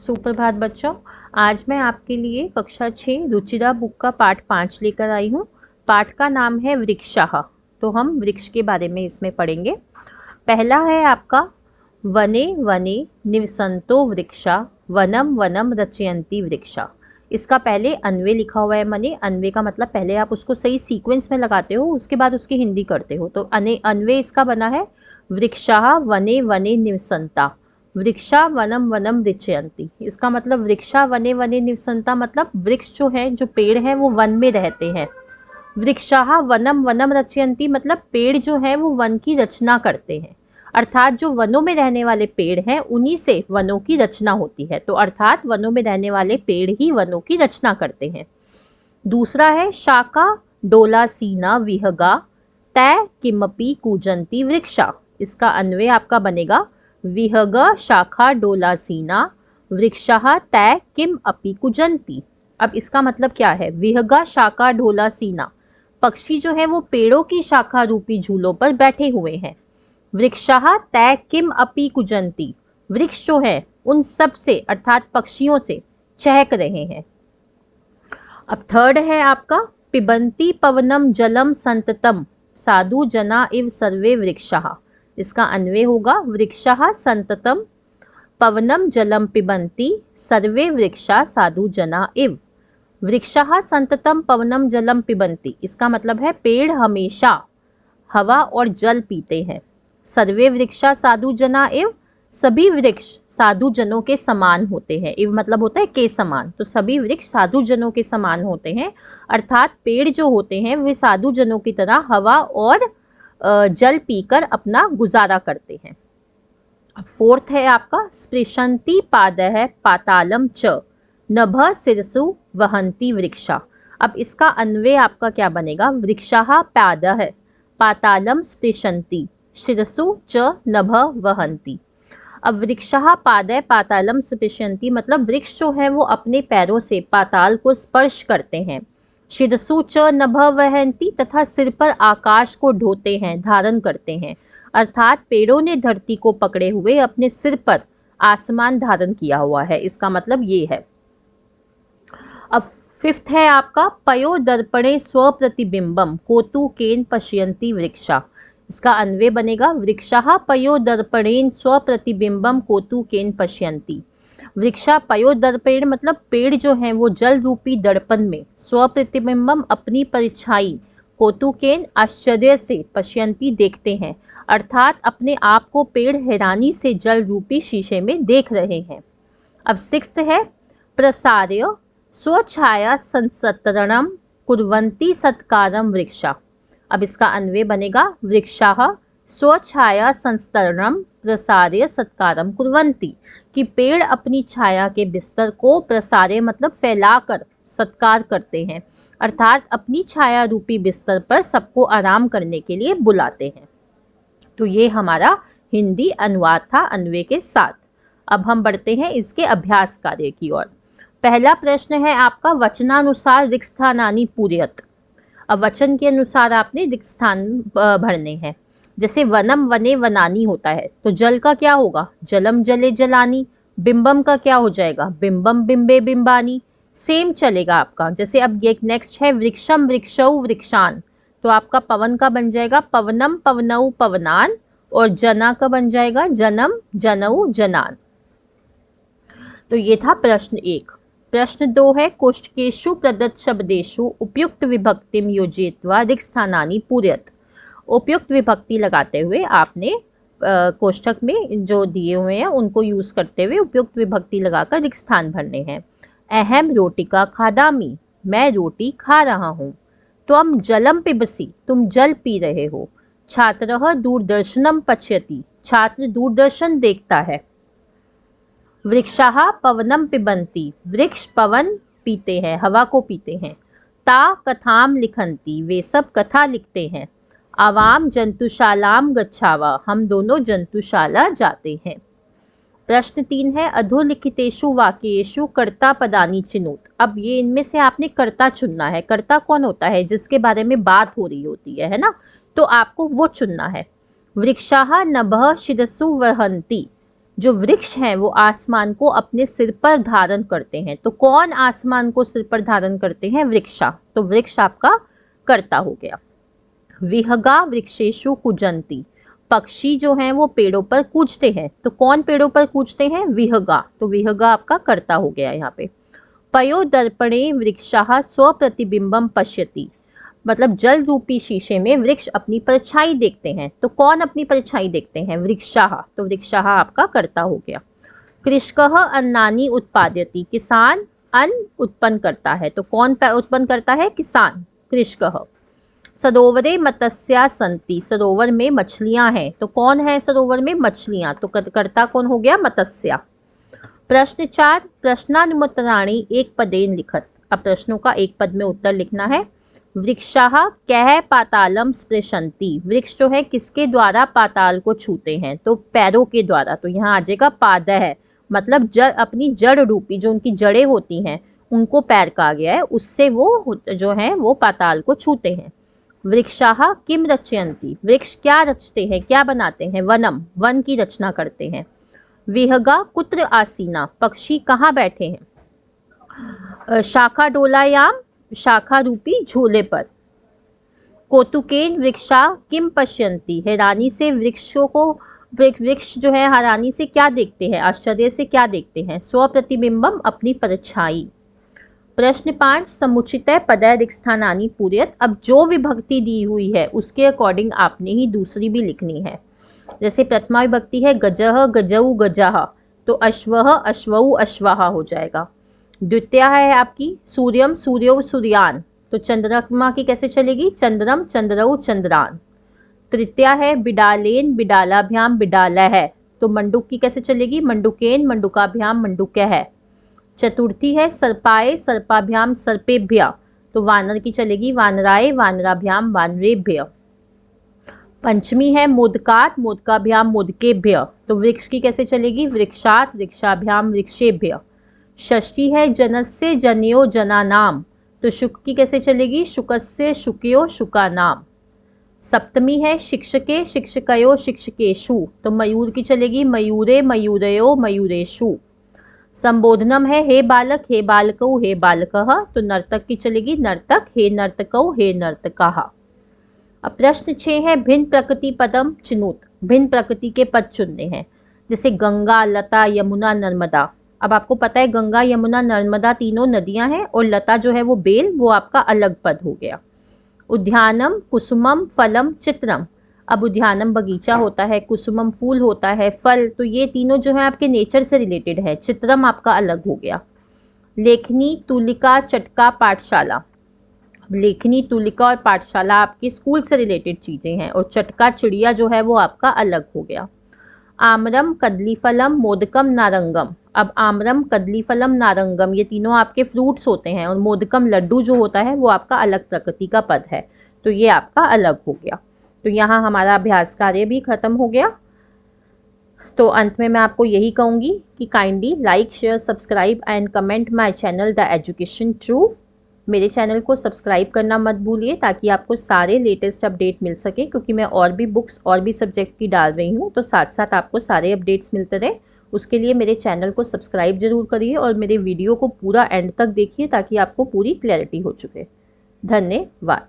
सुप्रभात बच्चों। आज मैं आपके लिए कक्षा 6 रुचिरा बुक का पाठ 5 लेकर आई हूँ। पाठ का नाम है वृक्षः। तो हम वृक्ष के बारे में इसमें पढ़ेंगे। पहला है आपका वने वने निवसन्तो वृक्षा वनम वनम रचयन्ति वृक्षा। इसका पहले अन्वय लिखा हुआ है। मने अन्वय का मतलब पहले आप उसको सही सीक्वेंस में लगाते हो, उसके बाद उसकी हिंदी करते हो। तो अन्वय इसका बना है वृक्षः वने वने निवसन्ता वृक्षा वनम वनम रचयन्ति। इसका मतलब वृक्षा वने वने निवसन्ता मतलब वृक्ष जो है, जो पेड़ है वो वन में रहते हैं। वृक्षाः वनम वनम रचयन्ति मतलब पेड़ जो है वो वन की रचना करते हैं। अर्थात जो वनों में रहने वाले पेड़ हैं उन्हीं से वनों की रचना होती है। तो अर्थात वनों में रहने वाले पेड़ ही वनों की रचना करते हैं। दूसरा है शाखा डोलासीना विहगा तय किमपि कूजन्ति वृक्षा। इसका अन्वय आपका बनेगा विहग शाखा डोलासीना वृक्षः तय किम अपि कुजन्ति। अब इसका मतलब क्या है? विहगा शाखा डोलासीना, पक्षी जो है वो पेड़ों की शाखा रूपी झूलों पर बैठे हुए हैं। वृक्षः तय किम अपि कुजन्ति, वृक्ष जो है उन सब से अर्थात पक्षियों से चहक रहे हैं। अब थर्ड है आपका पिबन्ति पवनम जलम संततम साधु जना इव सर्वे वृक्षः। इसका अन्वय होगा वृक्षः संततम पवनम जलम पिबन्ति सर्वे वृक्षा साधु जना इव। वृक्षः संततम पवनम जलम पिबन्ति, इसका मतलब है पेड़ हमेशा हवा और जल पीते हैं। सर्वे वृक्षा साधु जना इव, सभी वृक्ष साधु जनों के समान होते हैं। इव मतलब होता है के समान, तो सभी वृक्ष साधु जनों के समान होते हैं। अर्थात पेड़ जो होते हैं वे साधु जनों की तरह हवा और जल पीकर अपना गुजारा करते हैं। अब फोर्थ है आपका स्पृशन्ति पादः पातालम च नभः शिरसु वहन्ति वृक्षा। अब इसका अन्वय आपका क्या बनेगा? वृक्षः पादः पातालम स्पृशन्ति शिरसु च नभः वहन्ति। अब वृक्षः पादः पातालम स्पृशन्ति मतलब वृक्ष जो है वो अपने पैरों से पाताल को स्पर्श करते हैं। शिरसु च नभः वहन्ति तथा सिर पर आकाश को ढोते हैं, धारण करते हैं। अर्थात पेड़ों ने धरती को पकड़े हुए अपने सिर पर आसमान धारण किया हुआ है। इसका मतलब ये है। अब फिफ्थ है आपका पयो दर्पणे स्वप्रतिबिंबम कौतुकेन पश्यन्ति वृक्षा। इसका अन्वय बनेगा वृक्षः पयो दर्पणेन स्वप्रतिबिंबम कौतुकेन पश्यन्ति। वृक्षा पयो दर्पण मतलब पेड़ जो हैं वो जल रूपी दर्पण में स्वप्रतिबिंबम अपनी परछाई कौतुकेन आश्चर्य से पश्यन्ति देखते हैं। अर्थात अपने आप को पेड़ हैरानी से जल रूपी शीशे में देख रहे हैं। अब सिक्स्थ है प्रसार्य स्वछाया संसतरणम कुर्वन्ति सत्कारम वृक्षा। अब इसका अन्वय बनेगा वृक्षाः स्वछाया संस्तरणम प्रसार्य सत्कारम कुर्वन्ति, कि पेड़ अपनी छाया के बिस्तर को प्रसार्य मतलब फैलाकर सत्कार करते हैं। अर्थात अपनी छाया रूपी बिस्तर पर सबको आराम करने के लिए बुलाते हैं। तो ये हमारा हिंदी अनुवाद था अन्वय के साथ। अब हम बढ़ते हैं इसके अभ्यास कार्य की ओर। पहला प्रश्न है आपका वचनानुसार रिक्त स्थानानि पूरयत। अब वचन के अनुसार आपने रिक्त स्थान भरने हैं। जैसे वनम वने वनानी होता है तो जल का क्या होगा? जलम जले जलानी। बिंबम का क्या हो जाएगा? बिंबम बिंबे बिंबानी। सेम चलेगा आपका। जैसे अब ये नेक्स्ट है वृक्षम वृक्षौ वृक्षान, तो आपका पवन का बन जाएगा पवनम पवनौ पवनान, और जना का बन जाएगा जनम जनौ जनान। तो ये था प्रश्न 1। प्रश्न 2 है कोष्ठकेषु प्रदत्त शब्देषु उपयुक्त विभक्तिम योजयित्वा रिक्त स्थानानि पूरयत। उपयुक्त विभक्ति लगाते हुए आपने कोष्ठक में जो दिए हुए हैं उनको यूज करते हुए उपयुक्त विभक्ति लगाकर रिक्त स्थान भरने हैं। अहम रोटिका खादामी, मैं रोटी खा रहा हूँ। त्वम जलम पिबसि, तुम जल पी रहे हो। छात्रः दूरदर्शनम पश्यति, छात्र दूरदर्शन देखता है। वृक्षाः पवनम पिबन्ति, वृक्ष पवन पीते हैं, हवा को पीते हैं। ता कथाम लिखन्ति, वे सब कथा लिखते हैं। आवाम जंतुशालाम गच्छावा, हम दोनों जंतुशाला जाते हैं। प्रश्न 3 है अधोलिखितेषु वाक्येषु कर्ता पदानि चिनोत। अब ये इनमें से आपने कर्ता चुनना है। कर्ता कौन होता है? जिसके बारे में बात हो रही होती है ना, तो आपको वो चुनना है। वृक्षाः नभः शिरसु वहन्ति, जो वृक्ष हैं वो आसमान को अपने सिर पर धारण करते हैं। तो कौन आसमान को सिर पर धारण करते हैं? वृक्षा। तो वृक्ष आपका कर्ता हो गया। विहगा वृक्षेषु कूजन्ति, पक्षी जो हैं वो पेड़ों पर कूजते हैं। तो कौन पेड़ों पर कूजते हैं? विहगा। तो विहगा आपका कर्ता हो गया यहाँ पे। पयो दर्पणे वृक्षाः स्वप्रतिबिंबम पश्यति, मतलब जल रूपी शीशे में वृक्ष अपनी परछाई देखते हैं। तो कौन अपनी परछाई देखते हैं? वृक्षाः। तो वृक्षाः आपका कर्ता हो गया। कृषकः अन्नानि उत्पादयति, किसान अन्न उत्पन्न करता है। तो कौन उत्पन्न करता है? किसान, कृषकः। सरोवरे मत्स्या सन्ति, सरोवर में मछलियां हैं। तो कौन है सरोवर में? मछलियां। तो कर्ता कौन हो गया? मत्स्या। प्रश्न 4, प्रश्नानुत्तराणि एक पदेन लिखत। अब प्रश्नों का एक पद में उत्तर लिखना है। वृक्षाः कः पातालम स्पृशन्ति, वृक्ष जो है किसके द्वारा पाताल को छूते हैं? तो पैरों के द्वारा। तो यहाँ आ जाएगा पादः, मतलब जड़, अपनी जड़ रूपी जो उनकी जड़ें होती हैं उनको पैर कहा गया है, उससे वो जो है वो पाताल को छूते हैं। वृक्षाः किम रचयन्ति, वृक्ष क्या रचते हैं, क्या बनाते हैं? वनम, वन की रचना करते हैं। विहगा कुत्र आसीना, पक्षी कहाँ बैठे हैं? शाखा डोलायाम, शाखा रूपी झोले पर। कौतुकेन वृक्षा किम पश्यन्ति, हैरानी से वृक्षों को, वृक्ष जो है हैरानी से क्या देखते हैं? आश्चर्य से क्या देखते हैं? स्वप्रतिबिंबम, अपनी परछाई। प्रश्न 5, समुचितः पदः रिक्स्थानानि पूरयत। अब जो विभक्ति दी हुई है उसके अकॉर्डिंग आपने ही दूसरी भी लिखनी है। जैसे प्रथमा विभक्ति है गजः गजौ गजाः, तो अश्वः अश्वौ अश्वाः हो जाएगा। द्वितीय है आपकी सूर्यम सूर्यो सूर्यान, तो चंद्रमा की कैसे चलेगी? चंद्रम चंद्रौ चंद्रान। तृतीया है बिडालेन बिडालाभ्याम बिडालः, तो मंडूक की कैसे चलेगी? मंडुकेन मंडुकाभ्याम मंडुकः। चतुर्थी है सर्पाय सर्पाभ्याम सर्पेभ्य, तो वानर की चलेगी वानराय वानराभ्याम वानरेभ्य। पंचमी है मोदकात मोदकाभ्याम मोदकेभ्य, तो वृक्ष की कैसे चलेगी? वृक्षात वृक्षाभ्याम वृक्षेभ्य। षष्ठी है जनस्य जनयो जनानाम, तो शुक की कैसे चलेगी? शुकस्य शुकयो शुकानाम। सप्तमी है शिक्षके शिक्षकयो शिक्षकेषु, तो मयूर की चलेगी मयूरे मयूरयो मयूरेषु। संबोधनम है हे बालक हे बालकौ हे बालकः, तो नर्तक की चलेगी नर्तक हे नर्तकौ हे नर्तकाः। अब प्रश्न 6 है भिन्न प्रकृति पदम चिनुत, भिन्न प्रकृति के पद चुनने हैं। जैसे गंगा लता यमुना नर्मदा। अब आपको पता है गंगा यमुना नर्मदा तीनों नदियां हैं और लता जो है वो बेल, वो आपका अलग पद हो गया। उद्यानम कुसुमम फलम चित्रम, अब उद्यानम बगीचा होता है, कुसुमम फूल होता है, फल, तो ये तीनों जो है आपके नेचर से रिलेटेड है। चित्रम आपका अलग हो गया। लेखनी तुलिका चटका पाठशाला, लेखनी तुलिका और पाठशाला आपके स्कूल से रिलेटेड चीजें हैं और चटका चिड़िया जो है वो आपका अलग हो गया। आम्रम कदलीफलम मोदकम नारंगम, अब आम्रम कदलीफलम नारंगम ये तीनों आपके फ्रूट्स होते हैं और मोदकम लड्डू जो होता है वो आपका अलग प्रकृति का पद है, तो ये आपका अलग हो गया। तो यहाँ हमारा अभ्यास कार्य भी खत्म हो गया। तो अंत में मैं आपको यही कहूँगी कि kindly like share subscribe and comment my channel the education truth. मेरे चैनल को सब्सक्राइब करना मत भूलिए ताकि आपको सारे लेटेस्ट अपडेट मिल सके, क्योंकि मैं और भी बुक्स और भी सब्जेक्ट की डाल रही हूँ, तो साथ साथ आपको सारे अपडेट्स मिलते रहे। उसके लिए मेरे चैनल को सब्सक्राइब जरूर करिए और मेरे वीडियो को पूरा एंड तक देखिए ताकि आपको पूरी क्लैरिटी हो चुके। धन्यवाद।